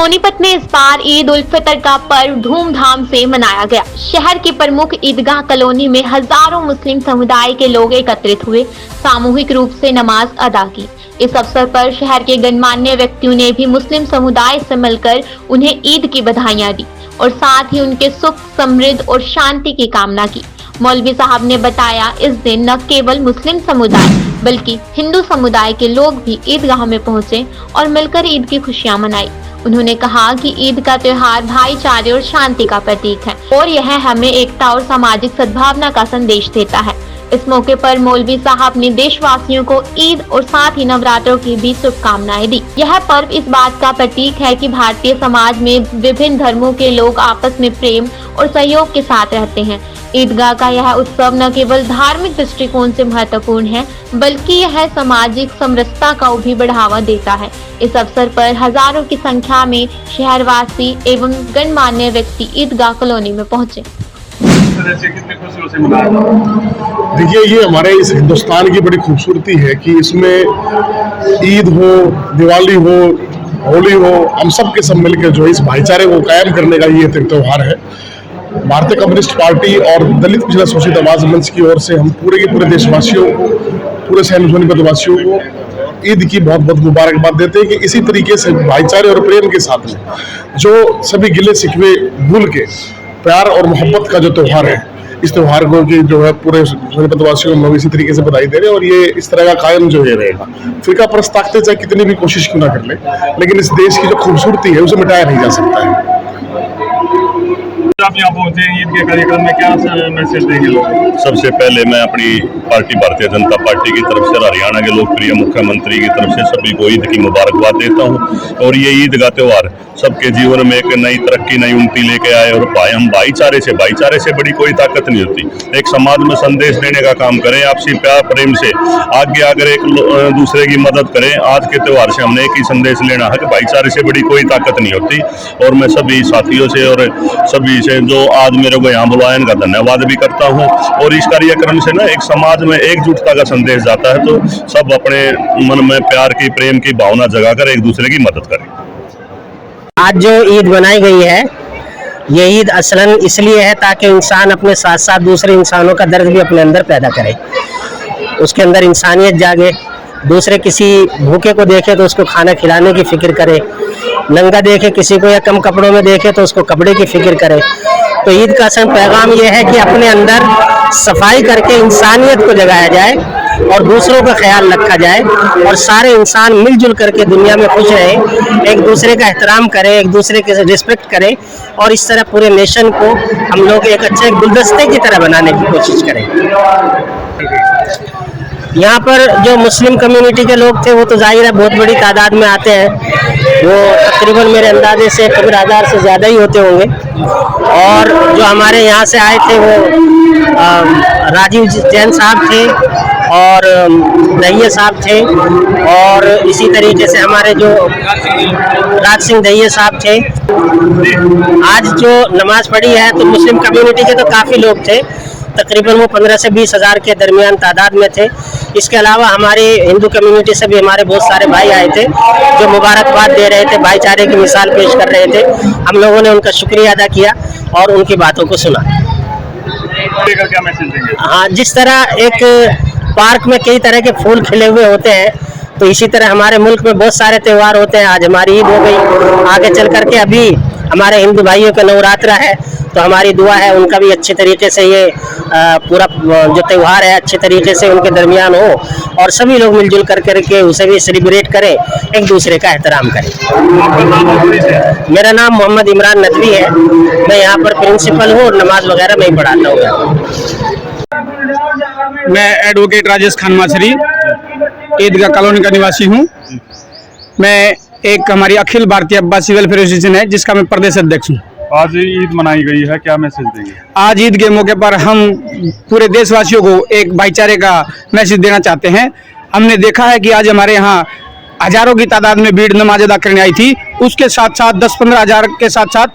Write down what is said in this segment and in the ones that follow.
सोनीपत में इस बार ईद उल फितर का पर्व धूमधाम से मनाया गया। शहर की प्रमुख ईदगाह कॉलोनी में हजारों मुस्लिम समुदाय के लोग एकत्रित हुए, सामूहिक रूप से नमाज अदा की। इस अवसर पर शहर के गणमान्य व्यक्तियों ने भी मुस्लिम समुदाय से मिलकर उन्हें ईद की बधाइयां दी और साथ ही उनके सुख, समृद्धि और शांति की कामना की। मौलवी साहब ने बताया, इस दिन न केवल मुस्लिम समुदाय बल्कि हिंदू समुदाय के लोग भी ईदगाह में पहुंचे और मिलकर ईद की खुशियां मनाई। उन्होंने कहा कि ईद का त्योहार भाईचारे और शांति का प्रतीक है और यह हमें एकता और सामाजिक सद्भावना का संदेश देता है। इस मौके पर मौलवी साहब ने देशवासियों को ईद और साथ ही नवरात्रों की भी शुभकामनाएं दी। यह पर्व इस बात का प्रतीक है कि भारतीय समाज में विभिन्न धर्मों के लोग आपस में प्रेम और सहयोग के साथ रहते हैं। ईदगाह का यह उत्सव न केवल धार्मिक दृष्टिकोण से महत्वपूर्ण है बल्कि यह सामाजिक समरसता को भी बढ़ावा देता है। इस अवसर पर हजारों की संख्या में शहरवासी एवं गणमान्य व्यक्ति ईदगाह कॉलोनी में पहुंचे। कितनी खुशियों से मना रहे हैं? देखिए, ये हमारे इस हिंदुस्तान की बड़ी खूबसूरती है कि इसमें ईद हो, दिवाली हो, होली हो, हम सब के सब मिलकर जो इस भाईचारे को कायम करने का ये त्यौहार है। भारतीय कम्युनिस्ट पार्टी और दलित पिछड़ा शोषित आवाज मंच की ओर से हम पूरे के पूरे देशवासियों को, पूरे सोनीपत वासियों को ईद की बहुत बहुत मुबारकबाद देते हैं कि इसी तरीके से भाईचारे और प्रेम के साथ में जो सभी गिले शिकवे भूल के प्यार और मोहब्बत का जो त्यौहार है, इस त्यौहार को की जो है पूरे सोनीपत वासियों को इसी तरीके से बधाई दे रहे हैं और ये इस तरह का कायम जो है रहेगा। फिरका परस्त ताकतें चाहे कितनी भी कोशिश क्यों ना कर ले, लेकिन इस देश की जो खूबसूरती है उसे मिटाया नहीं जा सकता है। आप यहाँ पहुंचे ईद के कार्यक्रम में, क्या मैसेज देंगे लोग? सबसे पहले मैं अपनी पार्टी भारतीय जनता पार्टी की तरफ से हरियाणा के लोकप्रिय मुख्यमंत्री की तरफ से सभी को ईद की मुबारकबाद देता हूँ और ये ईद का त्यौहार सबके जीवन में एक नई तरक्की, नई उन्नति लेके आए और हम भाईचारे से बड़ी कोई ताकत नहीं होती। एक समाज में संदेश देने का काम करें, आपसी प्यार प्रेम से आगे आकर एक दूसरे की मदद करें। आज के त्यौहार से हमने एक ही संदेश लेना है कि भाईचारे से बड़ी कोई ताकत नहीं होती और मैं सभी साथियों से और सभी से जो आज मेरे को यहाँ बुलाया इनका धन्यवाद भी करता हूँ। और इस कार्यक्रम से ना एक समाज में एकजुटता का संदेश जाता है, तो सब अपने मन में प्यार की, प्रेम की भावना जगाकर एक दूसरे की मदद करें। आज जो ईद मनाई गई है, ये ईद असलन इसलिए है ताकि इंसान अपने साथ साथ दूसरे इंसानों का दर्द भी अपने अंदर पैदा करे, उसके अंदर इंसानियत जागे, दूसरे किसी भूखे को देखे तो उसको खाना खिलाने की फिक्र करे, नंगा देखे किसी को या कम कपड़ों में देखे तो उसको कपड़े की फिक्र करे। तो ईद का असल पैगाम ये है कि अपने अंदर सफाई करके इंसानियत को जगाया जाए और दूसरों का ख्याल रखा जाए और सारे इंसान मिलजुल करके दुनिया में खुश रहें, एक दूसरे का एहतराम करें, एक दूसरे के रिस्पेक्ट करें और इस तरह पूरे नेशन को हम लोग एक अच्छे गुलदस्ते की तरह बनाने की कोशिश करें। यहाँ पर जो मुस्लिम कम्युनिटी के लोग थे वो तो जाहिर है बहुत बड़ी तादाद में आते हैं, वो तकरीबन मेरे अंदाजे से 15,000 से ज़्यादा ही होते होंगे। और जो हमारे यहाँ से आए थे वो राजीव जैन साहब थे और दहिया साहब थे और इसी तरीके से हमारे जो राज सिंह दहिया साहब थे। आज जो नमाज पढ़ी है तो मुस्लिम कम्युनिटी के तो काफ़ी लोग थे, तकरीबन वो 15 से 20 हज़ार के दरमियान तादाद में थे। इसके अलावा हमारी हिंदू कम्युनिटी से भी हमारे बहुत सारे भाई आए थे जो मुबारकबाद दे रहे थे, भाईचारे की मिसाल पेश कर रहे थे। हम लोगों ने उनका शुक्रिया अदा किया और उनकी बातों को सुना। क्या मैसेज देंगे? हाँ, जिस तरह एक पार्क में कई तरह के फूल खिले हुए होते हैं तो इसी तरह हमारे मुल्क में बहुत सारे त्यौहार होते हैं। आज हमारी ईद हो गई, आगे चल करके अभी हमारे हिंदू भाइयों का नवरात्रा है, तो हमारी दुआ है उनका भी अच्छे तरीके से ये पूरा जो त्यौहार है अच्छे तरीके से उनके दरमियान हो और सभी लोग मिलजुल करके उसे भी सेलिब्रेट करें, एक दूसरे का एहतराम करें। मेरा नाम मोहम्मद इमरान नदवी है, मैं यहाँ पर प्रिंसिपल हूँ और नमाज वगैरह मैं ही पढ़ाता हूँ। मैं एडवोकेट राजेश खान माछरी ईदगाह कॉलोनी का निवासी हूँ। मैं एक हमारी अखिल भारतीय अब्बासी वेलफेयर एसोसिएशन है जिसका मैं प्रदेश अध्यक्ष हूँ। आज ईद मनाई गई है, क्या मैसेज देंगे? आज ईद के मौके पर हम पूरे देशवासियों को एक भाईचारे का मैसेज देना चाहते हैं। हमने देखा है कि आज हमारे यहाँ हजारों की तादाद में भीड़ नमाज अदा करने आई थी, उसके साथ साथ 10-15 हज़ार के साथ साथ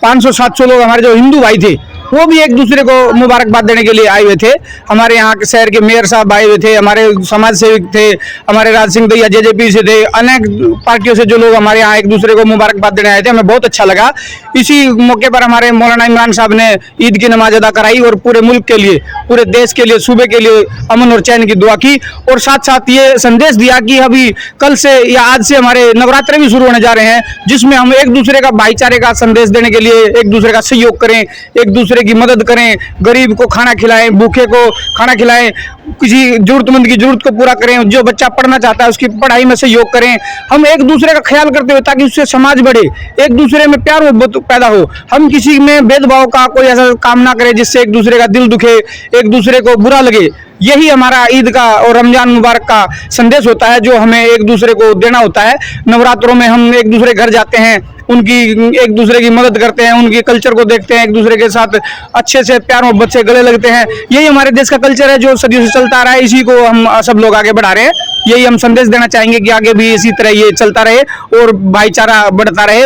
500-700 लोग हमारे जो हिंदू भाई थे वो भी एक दूसरे को मुबारकबाद देने के लिए आए हुए थे। हमारे यहाँ के शहर के मेयर साहब आए हुए थे, हमारे समाज सेवक थे, हमारे राज सिंह दैया जेजेपी से थे, अनेक पार्टियों से जो लोग हमारे यहाँ एक दूसरे को मुबारकबाद देने आए थे। हमें बहुत अच्छा लगा। इसी मौके पर हमारे मौलाना इमरान साहब ने ईद की नमाज अदा कराई और पूरे मुल्क के लिए, पूरे देश के लिए, सूबे के लिए अमन और चैन की दुआ की और साथ साथ ये संदेश दिया कि अभी कल से या आज से हमारे नवरात्रे भी शुरू होने जा रहे हैं, जिसमें हम एक दूसरे का भाईचारे का संदेश देने के लिए एक दूसरे का सहयोग करें, एक दूसरे की मदद करें, गरीब को खाना खिलाएं, भूखे को खाना खिलाएं, किसी जरूरतमंद की जरूरत को पूरा करें, जो बच्चा पढ़ना चाहता है उसकी पढ़ाई में सहयोग करें। हम एक दूसरे का ख्याल करते हुए ताकि उससे समाज बढ़े, एक दूसरे में प्यार मोहब्बत पैदा हो। हम किसी में भेदभाव का कोई ऐसा काम ना करें जिससे एक दूसरे का दिल दुखे, एक दूसरे को बुरा लगे। यही हमारा ईद का और रमजान मुबारक का संदेश होता है जो हमें एक दूसरे को देना होता है। नवरात्रों में हम एक दूसरे घर जाते हैं, उनकी एक दूसरे की मदद करते हैं, उनके कल्चर को देखते हैं, एक दूसरे के साथ अच्छे से प्यार मोहब्बत से गले लगते हैं। यही हमारे देश का कल्चर है जो सदियों से चलता आ रहा है, इसी को हम सब लोग आगे बढ़ा रहे हैं। यही हम संदेश देना चाहेंगे कि आगे भी इसी तरह ये चलता रहे और भाईचारा बढ़ता रहे।